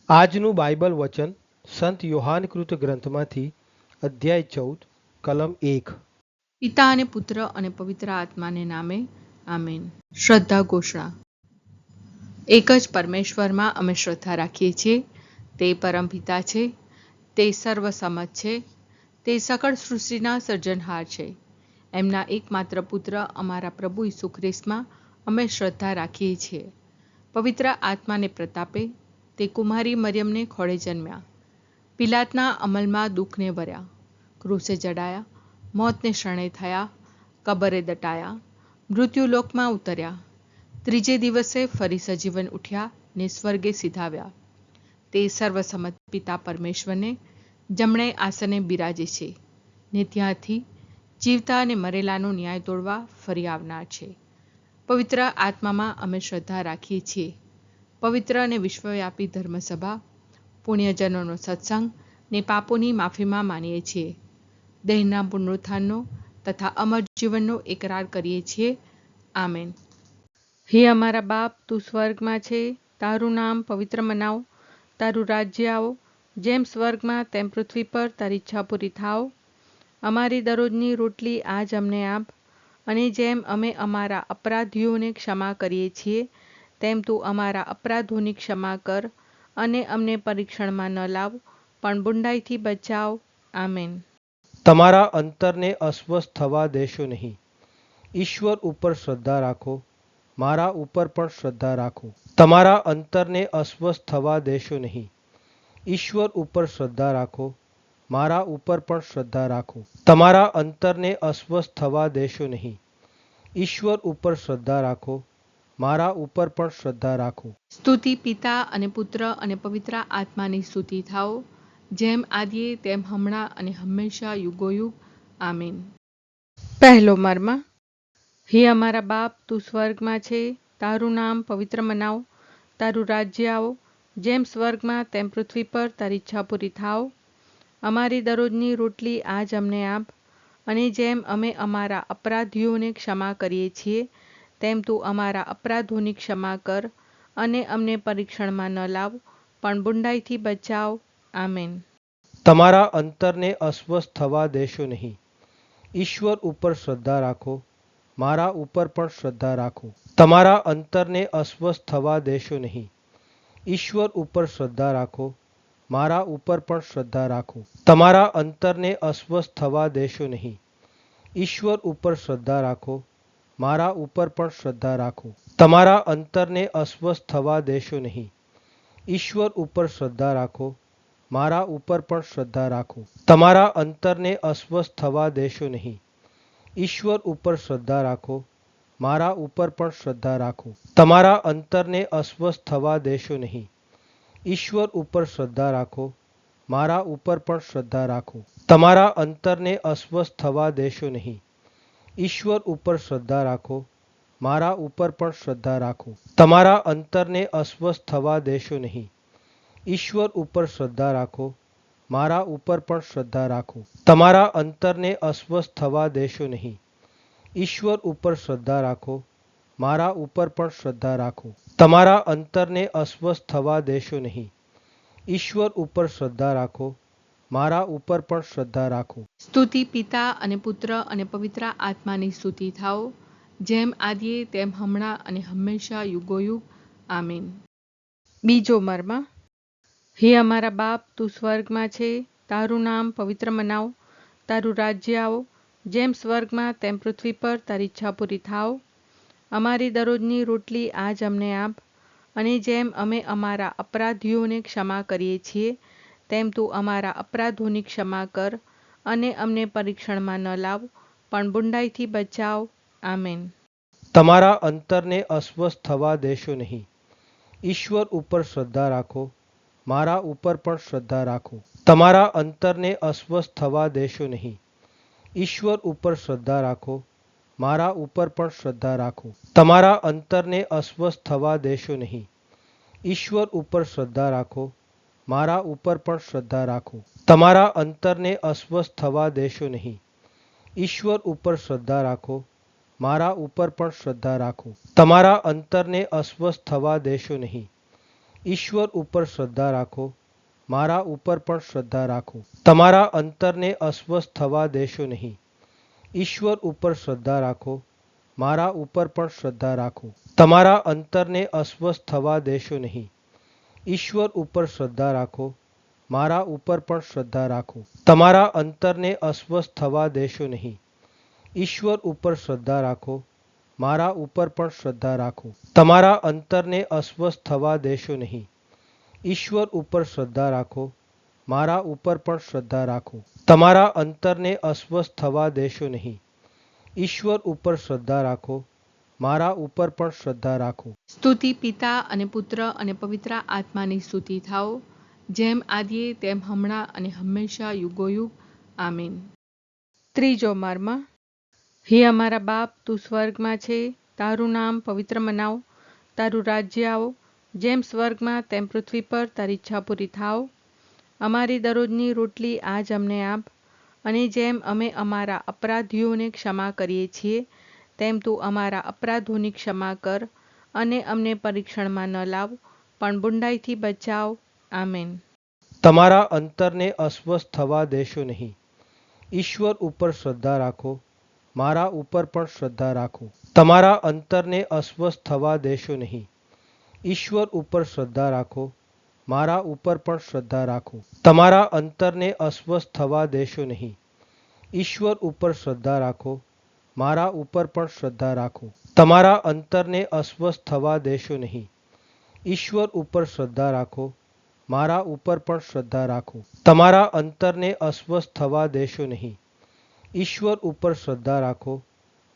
આજનું બાઇબલ વચન સંત યોહાનકૃત ગ્રંથમાંથી અધ્યાય 14 કલમ 1. પિતા અને પુત્ર અને પવિત્ર આત્માને નામે આમેન. શ્રદ્ધા ઘોષણા. એક જ પરમેશ્વરમાં અમે શ્રદ્ધા રાખીએ છીએ. તે પરમપિતા છે, તે સર્વસમત છે, તે સકળ સૃષ્ટિના સર્જનહાર છે. એમના એકમાત્ર પુત્ર અમારા પ્રભુ ઈસુ ખ્રિસ્તમાં અમે શ્રદ્ધા રાખીએ છીએ. પવિત્ર આત્માને પ્રતાપે તે કુમારી મરિયમને ખોળે જન્મ્યા. પિલાતના અમલમાં દુઃખને વર્યા, ક્રૂસે જડાયા, મોતને શરણે થયા, કબરે દટાયા, મૃત્યુલોકમાં ઉતર્યા, ત્રીજે દિવસે ફરી સજીવન ઉઠ્યા ને સ્વર્ગે સીધાવ્યા. તે સર્વસમત પિતા પરમેશ્વરને જમણે આસને બિરાજે છે ને ત્યાંથી જીવતા અને મરેલાનો ન્યાય તોડવા ફરી આવનાર છે. પવિત્ર આત્મામાં અમે શ્રદ્ધા રાખીએ છીએ. પવિત્ર અને વિશ્વવ્યાપી ધર્મસભા, પુણ્યજનોનો સત્સંગ ને પાપોની માફીમાં માનીએ છીએ. દેહના પુનરુત્થાનનો તથા અમર જીવનનો એકરાર કરીએ છીએ. આમેન. હે અમારા બાપ, તું સ્વર્ગમાં છે, તારું નામ પવિત્ર મનાવ, તારું રાજ્ય આવો, જેમ સ્વર્ગમાં તેમ પૃથ્વી પર તારી ઈચ્છા પૂરી થાવ. અમારી દરરોજની રોટલી આજ અમને આપ, અને જેમ અમે અમારા અપરાધીઓને ક્ષમા કરીએ છીએ તેમ તું અમારા અપરાધોની ક્ષમા કર, અને અમને પરીક્ષણમાં ન લાવ, પણ બુંડાઈથી બચાવ. આમેન. તમારા અંતરને અસ્વસ્થ થવા દેશો નહીં. ઈશ્વર ઉપર શ્રદ્ધા રાખો, મારા ઉપર પણ શ્રદ્ધા રાખો. તમારા અંતરને અસ્વસ્થ થવા દેશો નહીં. ઈશ્વર ઉપર શ્રદ્ધા રાખો, મારા ઉપર પણ શ્રદ્ધા રાખો. તમારા અંતરને અસ્વસ્થ થવા દેશો નહીં. ઈશ્વર ઉપર શ્રદ્ધા રાખો, મારા ઉપર પણ શ્રદ્ધા રાખો. સ્તુતિ પિતા અને પુત્ર અને પવિત્ર આત્માની સ્તુતિ થાઓ, જેમ આદિએ તેમ હમણાં અને હંમેશા યુગોયુગ. આમીન. પહેલો મર્મ. હે અમારા બાપ, તું સ્વર્ગમાં છે, તારું નામ પવિત્ર મનાવ, તારું રાજ્ય આવો, જેમ સ્વર્ગમાં તેમ પૃથ્વી પર તારી ઈચ્છા પૂરી થાવ. અમારી દરરોજની રોટલી આજ અમને આપ, અને જેમ અમે અમારા અપરાધીઓને ક્ષમા કરીએ છીએ તેમ તું અમારા અપરાધોની ક્ષમા કર, અને અમને પરીક્ષણમાં ન લાવ, પણ બુંડાઈથી બચાવ. આમેન. તમારા અંતરને અસ્વસ્થ થવા દેશો નહીં. ઈશ્વર ઉપર શ્રદ્ધા રાખો, મારા ઉપર પણ શ્રદ્ધા રાખો. તમારા અંતરને અસ્વસ્થ થવા દેશો નહીં. ઈશ્વર ઉપર શ્રદ્ધા રાખો, મારા ઉપર પણ શ્રદ્ધા રાખો. તમારા અંતરને અસ્વસ્થ થવા દેશો નહીં. ઈશ્વર ઉપર શ્રદ્ધા રાખો, મારા ઉપર પણ શ્રદ્ધા રાખો. તમારા અંતરને અસ્વસ્થ થવા દેશો નહીં. ઈશ્વર ઉપર શ્રદ્ધા રાખો, મારા ઉપર પણ શ્રદ્ધા રાખો. તમારા અંતરને અસ્વસ્થ થવા દેશો નહીં. ઈશ્વર ઉપર શ્રદ્ધા રાખો, મારા ઉપર પણ શ્રદ્ધા રાખો. તમારા અંતરને અસ્વસ્થ થવા દેશો નહીં. ઈશ્વર ઉપર શ્રદ્ધા રાખો, મારા ઉપર પણ શ્રદ્ધા રાખો. તમારા અંતરને અસ્વસ્થ થવા દેશો નહીં. ઈશ્વર ઉપર શ્રદ્ધા રાખો, મારા ઉપર પણ શ્રદ્ધા રાખો. તમારા અંતરને અસ્વસ્થ થવા દેશો નહીં. ઈશ્વર ઉપર શ્રદ્ધા રાખો, મારા ઉપર પણ શ્રદ્ધા રાખો. તમારા અંતરને અસ્વસ્થ થવા દેશો નહીં. ઈશ્વર ઉપર શ્રદ્ધા રાખો, મારા ઉપર પણ શ્રદ્ધા રાખો. તમારા અંતરને અસ્વસ્થ થવા દેશો નહીં. ઈશ્વર ઉપર શ્રદ્ધા રાખો, મારા ઉપર પણ શ્રદ્ધા રાખો. સ્તુતિ પિતા અને પુત્ર અને પવિત્ર આત્માની સ્તુતિ થાઓ, જેમ આદિએ તેમ હમણાં અને હંમેશા યુગોયુગ. આમીન. બીજો મર્મ. હે અમારા બાપ, તું સ્વર્ગમાં છે, તારું નામ પવિત્ર મનાવ, તારું રાજ્ય આવો, જેમ સ્વર્ગમાં તેમ પૃથ્વી પર તારી ઈચ્છા પૂરી થાવ. અમારી દરરોજની રોટલી આજ અમને આપ, અને જેમ અમે અમારા અપરાધીઓને ક્ષમા કરીએ છીએ તેમ તું અમારા અપરાધોની ક્ષમા કર, અને અમને પરીક્ષણમાં ન લાવ, પણ બુંડાઈથી બચાવ. આમેન. તમારા અંતરને અસ્વસ્થ થવા દેશો નહીં. ઈશ્વર ઉપર શ્રદ્ધા રાખો, મારા ઉપર પણ શ્રદ્ધા રાખો. તમારા અંતરને અસ્વસ્થ થવા દેશો નહીં. ઈશ્વર ઉપર શ્રદ્ધા રાખો, મારા ઉપર પણ શ્રદ્ધા રાખો. તમારા અંતરને અસ્વસ્થ થવા દેશો નહીં. ઈશ્વર ઉપર શ્રદ્ધા રાખો, મારા ઉપર પણ શ્રદ્ધા રાખો. તમારા અંતરને અસ્વસ્થ થવા દેશો નહીં. ઈશ્વર ઉપર શ્રદ્ધા રાખો, મારા ઉપર પણ શ્રદ્ધા રાખો. તમારા અંતરને અસ્વસ્થ થવા દેશો નહીં. ઈશ્વર ઉપર શ્રદ્ધા રાખો, મારા ઉપર પણ શ્રદ્ધા રાખો. તમારા અંતરને અસ્વસ્થ થવા દેશો નહીં. ઈશ્વર ઉપર શ્રદ્ધા રાખો, મારા ઉપર પણ શ્રદ્ધા રાખો. તમારા અંતરને અસ્વસ્થ થવા દેશો નહીં. ઈશ્વર ઉપર શ્રદ્ધા રાખો, મારા ઉપર પણ શ્રદ્ધા રાખો. તમારા અંતરને અસ્વસ્થ થવા દેશો નહીં. ઈશ્વર ઉપર શ્રદ્ધા રાખો, મારા ઉપર પણ શ્રદ્ધા રાખો. તમારા અંતરને અસ્વસ્થ થવા દેશો નહીં. ઈશ્વર ઉપર શ્રદ્ધા રાખો, મારા ઉપર પણ શ્રદ્ધા રાખો. તમારા અંતરને અસ્વસ્થ થવા દેશો નહીં. ઈશ્વર ઉપર શ્રદ્ધા રાખો, મારા ઉપર પણ શ્રદ્ધા રાખો. સ્તુતિ પિતા અને પુત્ર અને પવિત્ર આત્માની સ્તુતિ થાઓ, જેમ આદિએ તેમ હમણાં અને હંમેશા યુગોયુગ. આમીન. ત્રીજો મર્મ. હે અમારા બાપ, તું સ્વર્ગમાં છે, તારું નામ પવિત્ર મનાવ, તારું રાજ્ય આવો, જેમ સ્વર્ગમાં તેમ પૃથ્વી પર તારી ઈચ્છા પૂરી થાવ. અમારી દરરોજની રોટલી આજ અમને આપ, અને જેમ અમે અમારા અપરાધીઓને ક્ષમા કરીએ છીએ, તેમ તું અમારા અપરાધોની ક્ષમા કર, અને અમને પરીક્ષણમાં ન લાવ, પણ બુંડાઈથી બચાવ. આમેન. તમારા અંતરને અસ્વસ્થ થવા દેશો નહીં. ઈશ્વર ઉપર શ્રદ્ધા રાખો, મારા ઉપર પણ શ્રદ્ધા રાખો. તમારા અંતરને અસ્વસ્થ થવા દેશો નહીં. ઈશ્વર ઉપર શ્રદ્ધા રાખો, મારા ઉપર પણ શ્રદ્ધા રાખો. તમારા અંતરને અસ્વસ્થ થવા દેશો નહીં. ઈશ્વર ઉપર શ્રદ્ધા રાખો, મારા ઉપર પણ શ્રદ્ધા રાખો. તમારા અંતરને અસ્વસ્થ થવા દેશો નહીં. ઈશ્વર ઉપર શ્રદ્ધા રાખો, મારા ઉપર પણ શ્રદ્ધા રાખો. તમારા અંતરને અસ્વસ્થ થવા દેશો નહીં. ઈશ્વર ઉપર શ્રદ્ધા રાખો,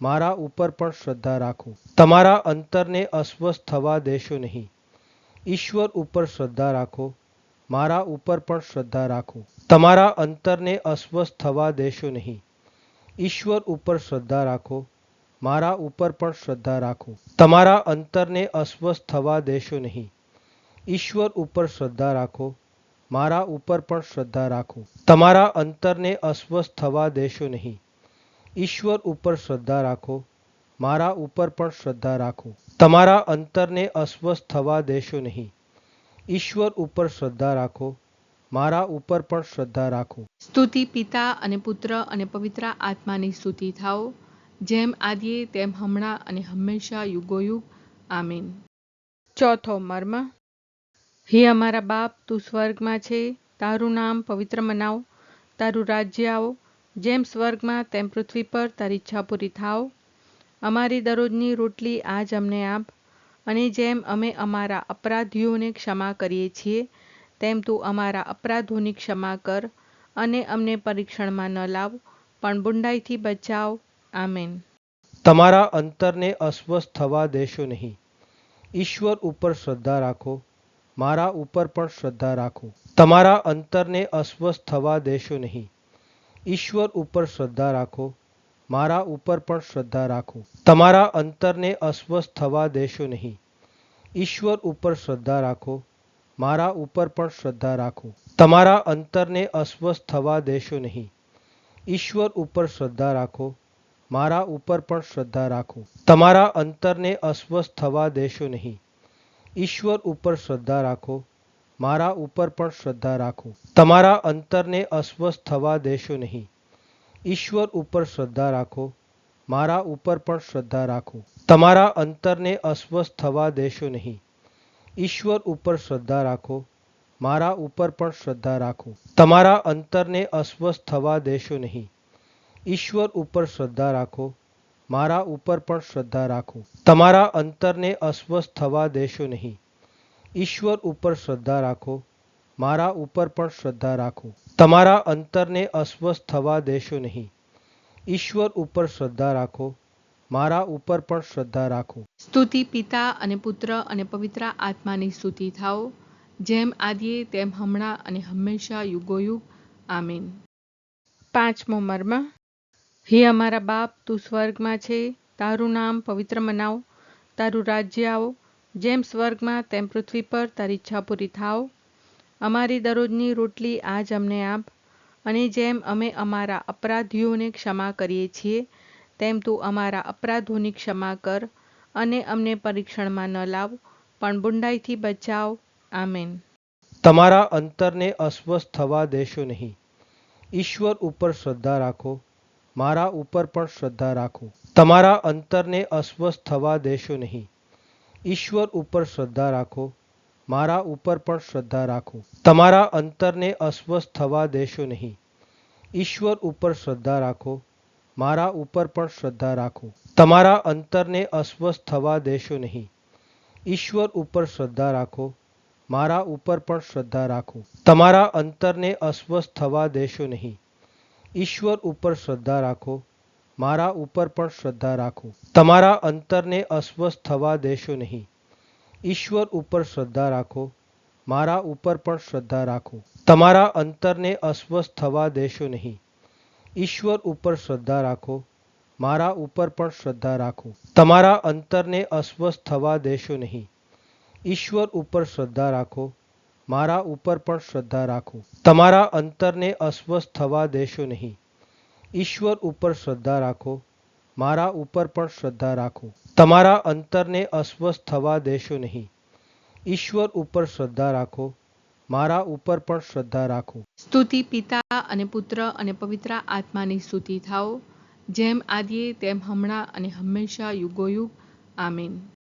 મારા ઉપર પણ શ્રદ્ધા રાખો. તમારા અંતરને અસ્વસ્થ થવા દેશો નહીં. ઈશ્વર ઉપર શ્રદ્ધા રાખો, મારા ઉપર પણ શ્રદ્ધા રાખો. તમારા અંતરને અસ્વસ્થ થવા દેશો નહીં. ઈશ્વર ઉપર શ્રદ્ધા રાખો, મારા ઉપર પણ શ્રદ્ધા રાખો. તમારા અંતરને અસ્વસ્થ થવા દેશો નહીં. ઈશ્વર ઉપર શ્રદ્ધા રાખો, મારા ઉપર પણ શ્રદ્ધા રાખો. તમારા અંતરને અસ્વસ્થ થવા દેશો નહીં. ઈશ્વર ઉપર શ્રદ્ધા રાખો, મારા ઉપર પણ શ્રદ્ધા રાખો. તમારા અંતરને અસ્વસ્થ થવા દેશો નહીં. ઈશ્વર ઉપર શ્રદ્ધા રાખો, મારા ઉપર પણ શ્રદ્ધા રાખો. સ્તુતિ પિતા અને પુત્ર અને પવિત્ર આત્માની સ્તુતિ થાઓ, જેમ આદિએ તેમ હમણાં અને હંમેશા યુગોયુગ. આમીન. ચોથો મર્મ. હે અમારા બાપ, તું સ્વર્ગમાં છે, તારું નામ પવિત્ર મનાવ, તારું રાજ્ય આવો, જેમ સ્વર્ગમાં તેમ પૃથ્વી પર તારી ઈચ્છા પૂરી થાવ. અમારી દરરોજની રોટલી આજ અમને આપ, અને જેમ અમે અમારા અપરાધીઓને ક્ષમા કરીએ છીએ, તેમ તું અમારા અપરાધોની ક્ષમા કર, અને અમને પરીક્ષણમાં ન લાવ, પણ બુંડાઈથી બચાવ. આમેન. તમારા અંતરને અસ્વસ્થ થવા દેશો નહીં. ઈશ્વર ઉપર શ્રદ્ધા રાખો, મારા ઉપર પણ શ્રદ્ધા રાખો. તમારા અંતરને અસ્વસ્થ થવા દેશો નહીં. ઈશ્વર ઉપર શ્રદ્ધા રાખો, મારા ઉપર પણ શ્રદ્ધા રાખો. તમારા અંતરને અસ્વસ્થ થવા દેશો નહીં. ઈશ્વર ઉપર શ્રદ્ધા રાખો, મારા ઉપર પણ શ્રદ્ધા રાખો. તમારા અંતરને અસ્વસ્થ થવા દેશો નહીં. ઈશ્વર ઉપર શ્રદ્ધા રાખો, મારા ઉપર પણ શ્રદ્ધા રાખો. તમારા અંતરને અસ્વસ્થ થવા દેશો નહીં. ઈશ્વર ઉપર શ્રદ્ધા રાખો, મારા ઉપર પણ શ્રદ્ધા રાખો. તમારા અંતરને અસ્વસ્થ થવા દેશો નહીં. ઈશ્વર ઉપર શ્રદ્ધા રાખો, મારા ઉપર પણ શ્રદ્ધા રાખો. તમારા અંતરને અસ્વસ્થ થવા દેશો નહીં. ઈશ્વર ઉપર શ્રદ્ધા રાખો, મારા ઉપર પણ શ્રદ્ધા રાખો. તમારા અંતરને અસ્વસ્થ થવા દેશો નહીં. ઈશ્વર ઉપર શ્રદ્ધા રાખો, મારા ઉપર પણ શ્રદ્ધા રાખો. તમારા અંતરને અસ્વસ્થ થવા દેશો નહીં. ઈશ્વર ઉપર શ્રદ્ધા રાખો, મારા ઉપર પણ શ્રદ્ધા રાખો. તમારા અંતરને અસ્વસ્થ થવા દેશો નહીં. ઈશ્વર ઉપર શ્રદ્ધા રાખો, મારા ઉપર પણ શ્રદ્ધા રાખો. સ્તુતિ પિતા અને પુત્ર અને પવિત્ર આત્માની સ્તુતિ થાઓ, જેમ આદિએ તેમ હમણાં અને હંમેશા યુગોયુગ. આમીન. પાંચમો મર્મ. હે અમારા બાપ, તું સ્વર્ગમાં છે, તારું નામ પવિત્ર મનાવ, તારું રાજ્ય આવો, જેમ સ્વર્ગમાં તેમ પૃથ્વી પર તારી ઈચ્છા પૂરી થાવ. અમારી દરરોજની રોટલી આજ અમને આપ, અને જેમ અમે અમારા અપરાધીઓને ક્ષમા કરીએ છીએ, તેમ તું અમારા અપરાધોની ક્ષમા કર, અને અમને પરીક્ષણમાં ન લાવ, પણ બુંડાઈથી બચાવ. આમેન. તમારા અંતરને અસ્વસ્થ થવા દેશો નહીં. ઈશ્વર ઉપર શ્રદ્ધા રાખો, મારા ઉપર પણ શ્રદ્ધા રાખો. તમારા અંતરને અસ્વસ્થ થવા દેશો નહીં. ઈશ્વર ઉપર શ્રદ્ધા રાખો, મારા ઉપર પણ શ્રદ્ધા રાખો. તમારા અંતરને અસ્વસ્થ થવા દેશો નહીં. ઈશ્વર ઉપર શ્રદ્ધા રાખો, મારા ઉપર પણ શ્રદ્ધા રાખો. તમારા અંતરને અસ્વસ્થ થવા દેશો નહીં. ઈશ્વર ઉપર શ્રદ્ધા રાખો, મારા ઉપર પણ શ્રદ્ધા રાખો. તમારા અંતરને અસ્વસ્થ થવા દેશો નહીં. ઈશ્વર ઉપર શ્રદ્ધા રાખો, મારા ઉપર પણ શ્રદ્ધા રાખો. તમારા અંતરને અસ્વસ્થ થવા દેશો નહીં. ઈશ્વર ઉપર શ્રદ્ધા રાખો, મારા ઉપર પણ શ્રદ્ધા રાખો. તમારા અંતરને અસ્વસ્થ થવા દેશો નહીં. ઈશ્વર ઉપર શ્રદ્ધા રાખો, મારા ઉપર પણ શ્રદ્ધા રાખો. તમારા અંતરને અસ્વસ્થ થવા દેશો નહીં. ઈશ્વર ઉપર શ્રદ્ધા રાખો, મારા ઉપર પણ શ્રદ્ધા રાખો. તમારા અંતરને અસ્વસ્થ થવા દેશો નહીં. ઈશ્વર ઉપર શ્રદ્ધા રાખો, મારા ઉપર પણ શ્રદ્ધા રાખો. તમારા અંતરને અસ્વસ્થ થવા દેશો નહીં. ઈશ્વર ઉપર શ્રદ્ધા રાખો, મારા ઉપર પણ શ્રદ્ધા રાખો. સ્તુતિ પિતા અને પુત્ર અને પવિત્ર આત્માની સ્તુતિ થાઓ, જેમ આદિએ તેમ હમણાં અને હંમેશા યુગોયુગ. આમીન.